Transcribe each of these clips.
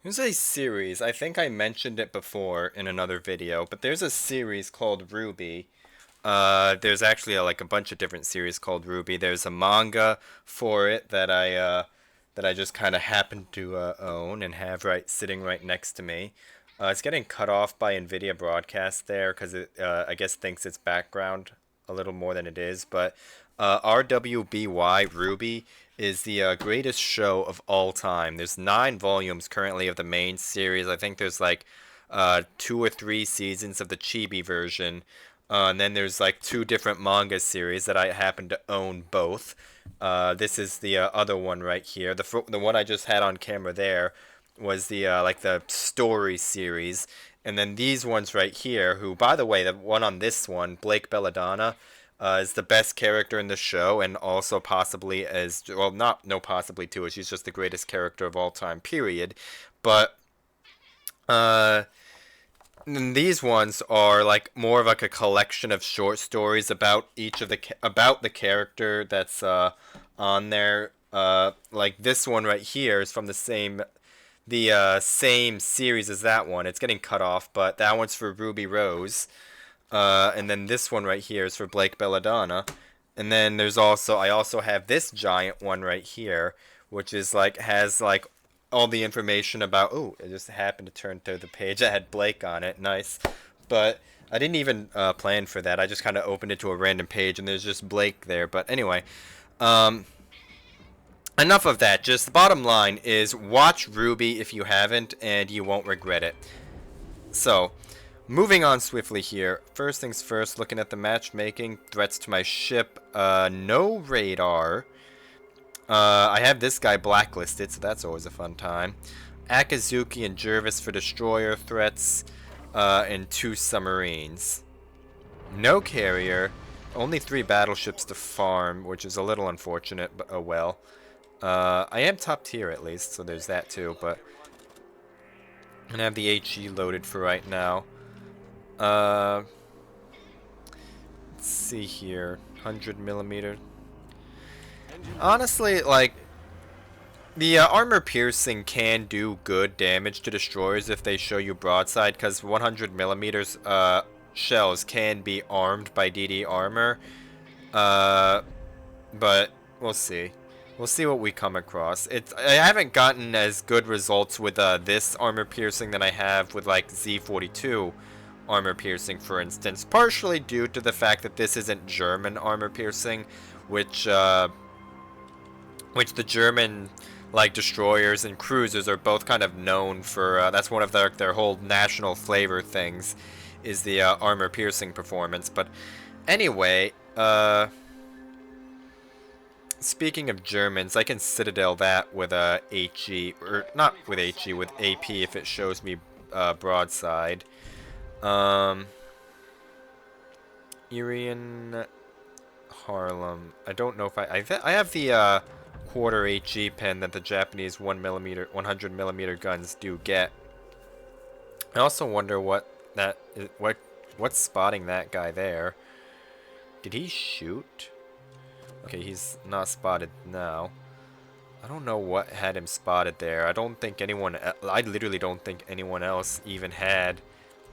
There's a series, I think I mentioned it before in another video, but there's a series called RWBY. There's actually like a bunch of different series called RWBY. There's a manga for it that I just kind of happen to own and have sitting right next to me. It's getting cut off by Nvidia Broadcast there because it I guess thinks it's background a little more than it is, but RWBY RWBY is the greatest show of all time. There's 9 volumes currently of the main series. I think there's like 2 or 3 seasons of the chibi version. And then there's like 2 different manga series that I happen to own both. This is the other one right here. The one I just had on camera there was the like the story series. And then these ones right here, who, by the way, the one on this one, Blake Belladonna, is the best character in the show, and also possibly as well, not no possibly too. She's just the greatest character of all time, period. But uh, and these ones are like more of like a collection of short stories about each of about the character that's on there. Like this one right here is from the same series as that one. It's getting cut off, but that one's for Ruby Rose. And then this one right here is for Blake Belladonna. And then I also have this giant one right here, which is like, has like all the information about, oh, it just happened to turn to the page that had Blake on it. Nice. But I didn't even plan for that. I just kind of opened it to a random page and there's just Blake there. But anyway, enough of that. Just the bottom line is watch RWBY if you haven't, and you won't regret it. So, moving on swiftly here. First things first, looking at the matchmaking. Threats to my ship. No radar. I have this guy blacklisted, so that's always a fun time. Akazuki and Jervis for destroyer threats. And 2 submarines. No carrier. Only 3 battleships to farm, which is a little unfortunate, but oh well. I am top tier at least, so there's that too, but I'm gonna have the HE loaded for right now. Let's see here. 100mm. Honestly, like, the armor piercing can do good damage to destroyers if they show you broadside, because 100mm shells can be armed by DD armor. But we'll see. We'll see what we come across. I haven't gotten as good results with this armor piercing than I have with like Z42 armor piercing, for instance. Partially due to the fact that this isn't German armor piercing, which the German like destroyers and cruisers are both kind of known for. That's one of their whole national flavor things, is the armor piercing performance. But anyway, speaking of Germans, I can Citadel that with HE, or not with HE, with AP if it shows me broadside. Irian Harlem. I don't know if I have the quarter HE pen that the Japanese 100mm guns do get. I also wonder what's spotting that guy there. Did he shoot? Okay, he's not spotted now. I don't know what had him spotted there. I literally don't think anyone else even had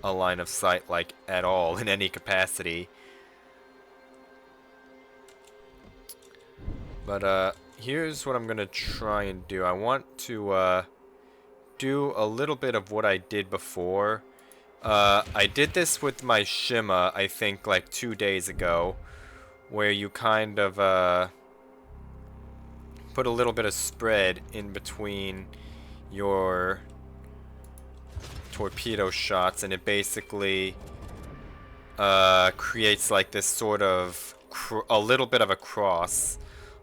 a line of sight, like, at all, in any capacity. But, here's what I'm gonna try and do. I want to, do a little bit of what I did before. I did this with my Shima, I think, like, 2 days ago, where you kind of put a little bit of spread in between your torpedo shots, and it basically creates like this sort of a little bit of a cross,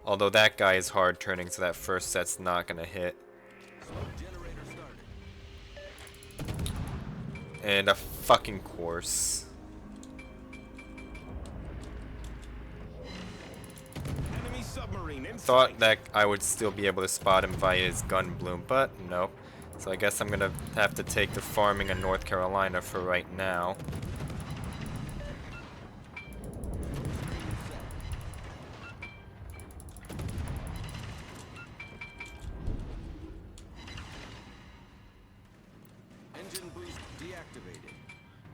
although that guy is hard turning, so that first set's not gonna hit. And a fucking course. Thought that I would still be able to spot him via his gun bloom, but nope. So I guess I'm gonna have to take the farming in North Carolina for right now.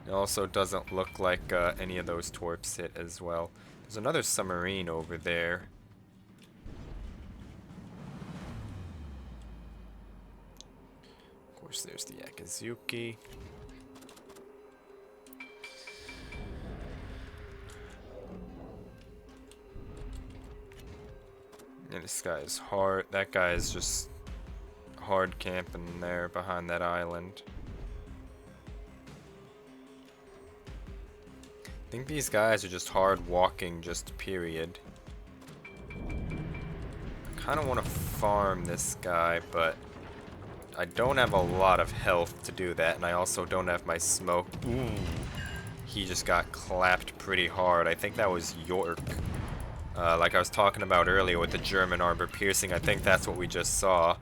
It also doesn't look like any of those torps hit as well. There's another submarine over there. Of course, there's the Akazuki. And this guy is hard. That guy is just hard camping there behind that island. I think these guys are just hard walking, just period. I kind of want to farm this guy, but I don't have a lot of health to do that, and I also don't have my smoke. Ooh, he just got clapped pretty hard. I think that was York. Like I was talking about earlier with the German armor piercing, I think that's what we just saw.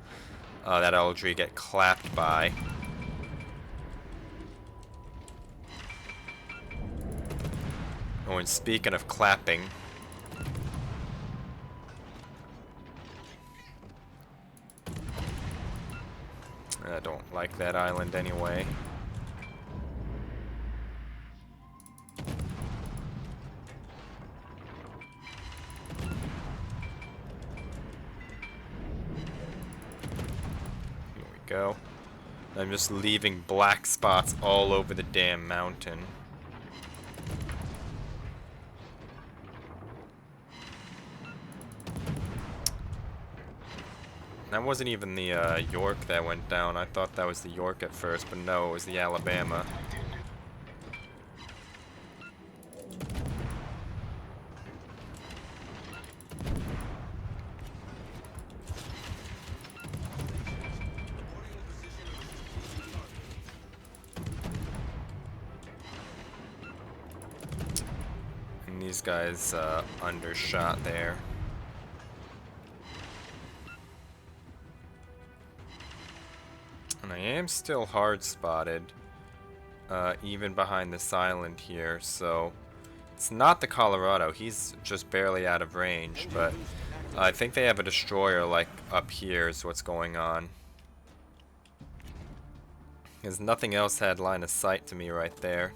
That RWBY get clapped by. Oh, and speaking of clapping, I don't like that island anyway. Here we go. I'm just leaving black spots all over the damn mountain. That wasn't even the York that went down. I thought that was the York at first, but no, it was the Alabama. And these guys undershot there. And I am still hard spotted, even behind this island here, so it's not the Colorado. He's just barely out of range, but I think they have a destroyer like up here is what's going on. Because nothing else had line of sight to me right there.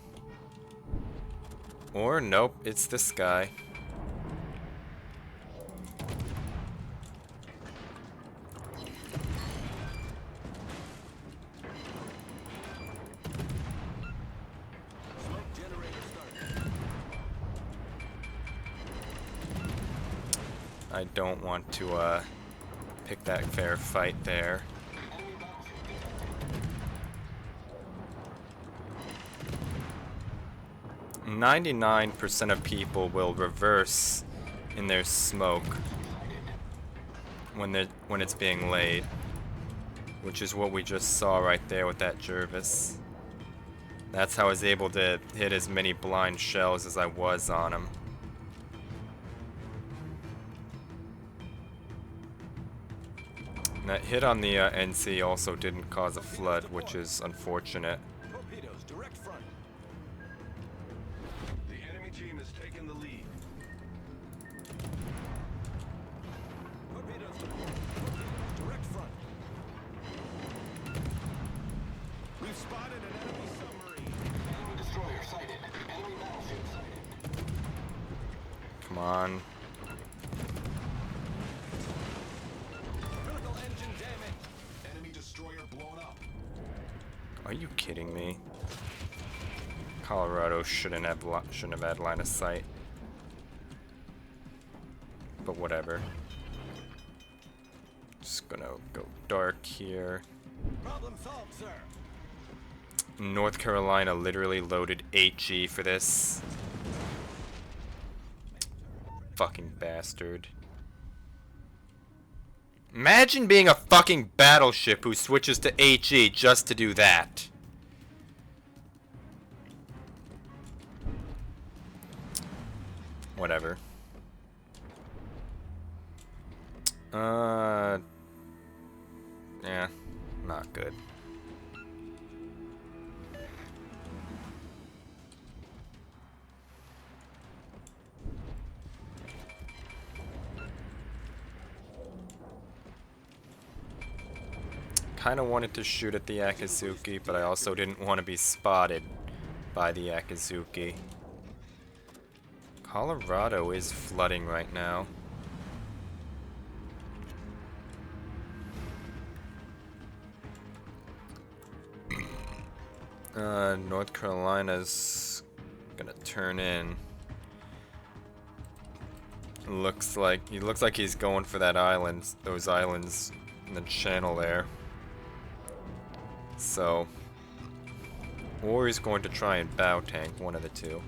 Or nope, it's this guy. I don't want to pick that fair fight there. "99% of people will reverse in their smoke when it's being laid, which is what we just saw right there with that Jervis. That's how I was able to hit as many blind shells as I was on him. And that hit on the NC also didn't cause a flood, which is unfortunate. Torpedoes, direct front. The enemy team has taken the lead. Torpedoes to port. Direct front. We've spotted an enemy submarine. Enemy destroyer sighted. Enemy battleship sighted. Come on. Critical engine damage. Enemy destroyer blown up. Are you kidding me? Colorado shouldn't have had line of sight. But whatever. Just gonna go dark here. Problem solved, sir. North Carolina literally loaded HE for this. Fucking bastard. Imagine being a fucking battleship who switches to HE just to do that. Whatever. Yeah, not good. kind of wanted to shoot at the Akizuki, but I also didn't want to be spotted by the Akizuki. Colorado is flooding right now. North Carolina's gonna turn in. Looks like he's going for that island, those islands in the channel there. So, or he's going to try and bow tank, one of the two.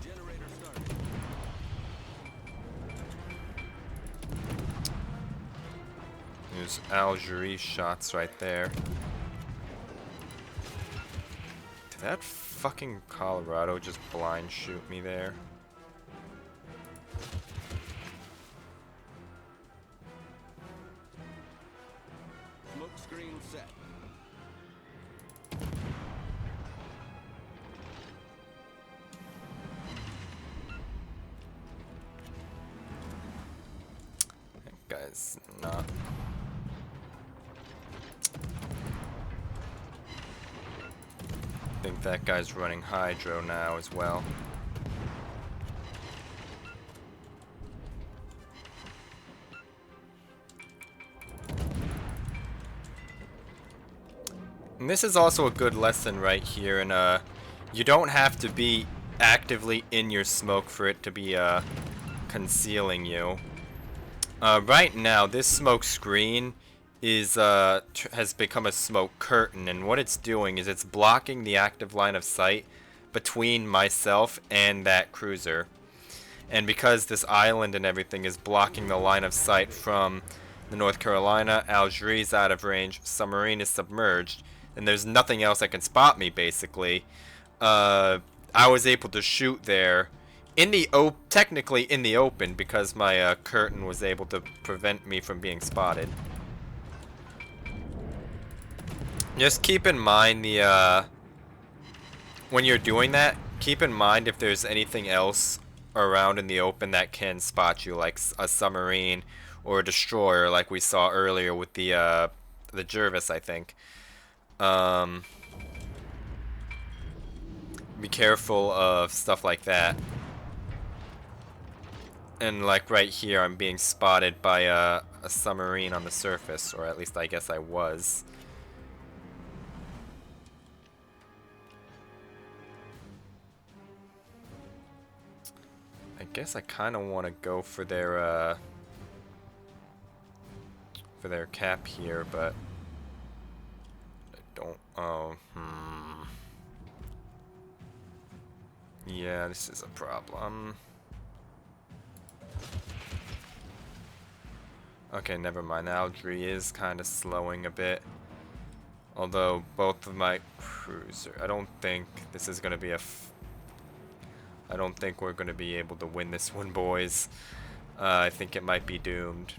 Generator started. There's Algerie shots right there. Did that fucking Colorado just blind shoot me there? Smoke screen set. That guy's not. I think that guy's running Hydro now as well. And this is also a good lesson right here, and you don't have to be actively in your smoke for it to be concealing you. Right now, this smoke screen is has become a smoke curtain, and what it's doing is it's blocking the active line of sight between myself and that cruiser. And because this island and everything is blocking the line of sight from the North Carolina, Algerie's out of range, submarine is submerged, and there's nothing else that can spot me, basically. I was able to shoot there in the technically in the open, because my curtain was able to prevent me from being spotted. Just keep in mind the when you're doing that, keep in mind if there's anything else around in the open that can spot you, like a submarine or a destroyer, like we saw earlier with the Jervis, I think. Be careful of stuff like that. And like right here, I'm being spotted by a submarine on the surface, or at least I guess I was. I guess I kind of want to go for their cap here, but I don't. Oh, yeah, this is a problem. Okay, never mind. Algerie is kind of slowing a bit. Although both of my cruiser, I don't think this is gonna be I don't think we're gonna be able to win this one, boys. I think it might be doomed.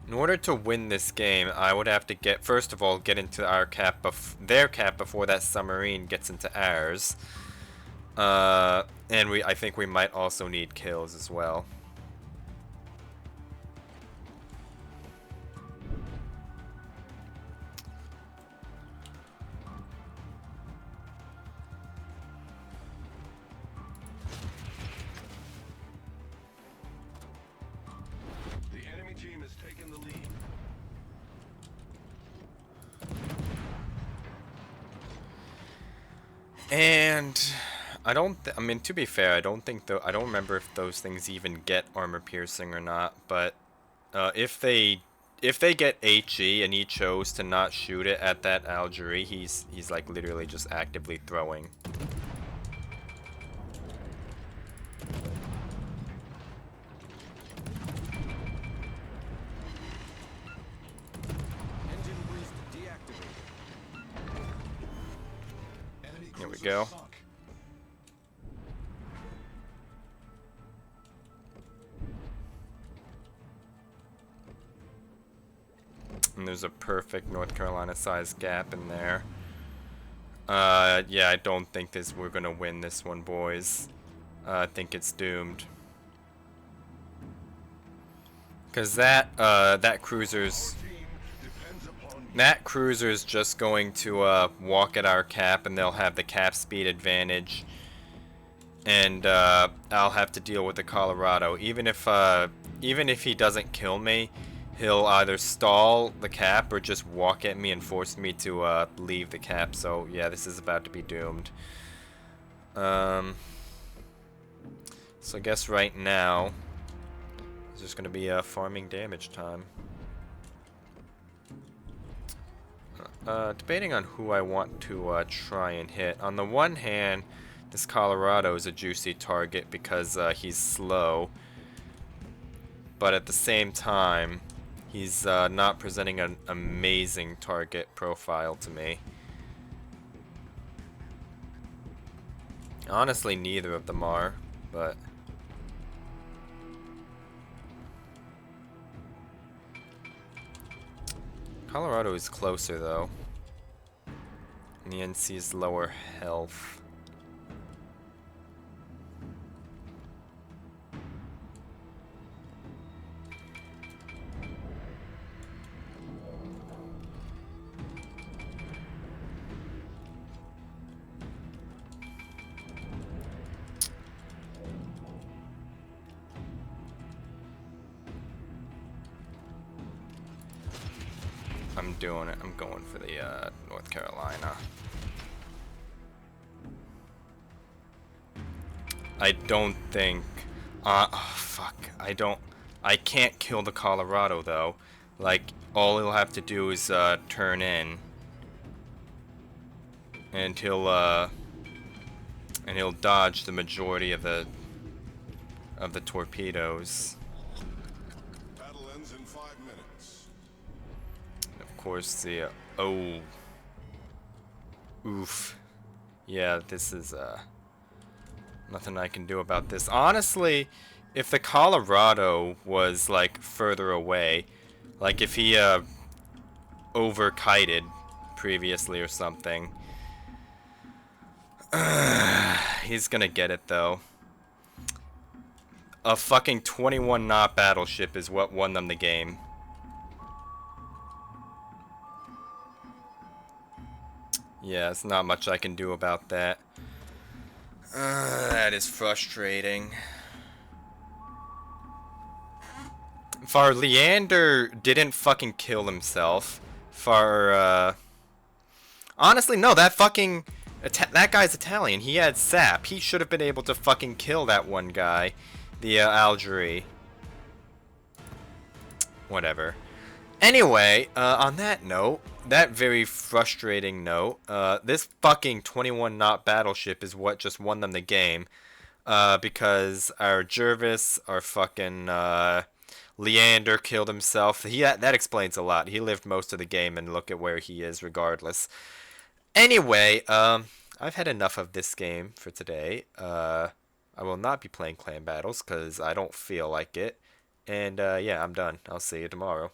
In order to win this game, I would have to first of all, get into our cap their cap before that submarine gets into ours. And I think we might also need kills as well. And I I mean, to be fair, I don't remember if those things even get armor piercing or not, but if they get HE and he chose to not shoot it at that Algerie, he's like literally just actively throwing. Here we go. And there's a perfect North Carolina sized gap in there. Yeah, I don't think we're gonna win this one, boys. I think it's doomed. Cause that cruiser's just going to walk at our cap, and they'll have the cap speed advantage, and I'll have to deal with the Colorado. Even if he doesn't kill me, he'll either stall the cap or just walk at me and force me to leave the cap. So yeah, this is about to be doomed. So I guess right now it's just gonna be farming damage time. Debating on who I want to try and hit. On the one hand, this Colorado is a juicy target because he's slow, but at the same time, he's not presenting an amazing target profile to me. Honestly, neither of them are, but Colorado is closer though. And the NC is lower health. I'm doing it. I'm going for the North Carolina. I don't think. Oh, fuck. I can't kill the Colorado though. Like, all he'll have to do is turn in, and he'll dodge the majority of the torpedoes. Battle ends in 5 minutes. Of course, the oh, oof, yeah. This is nothing I can do about this. Honestly, if the Colorado was like further away, like if he over-kited previously or something, he's gonna get it though. A fucking 21 knot battleship is what won them the game. Yeah, it's not much I can do about that. That is frustrating. Far Leander didn't fucking kill himself. Far, honestly, no, that fucking... that guy's Italian. He had sap. He should have been able to fucking kill that one guy. The, Algerie. Whatever. Anyway, on that note, that very frustrating note, this fucking 21 knot battleship is what just won them the game. Because our Jervis, our fucking, Leander killed himself. That explains a lot. He lived most of the game, and look at where he is regardless. Anyway, I've had enough of this game for today. I will not be playing clan battles because I don't feel like it. And yeah, I'm done. I'll see you tomorrow.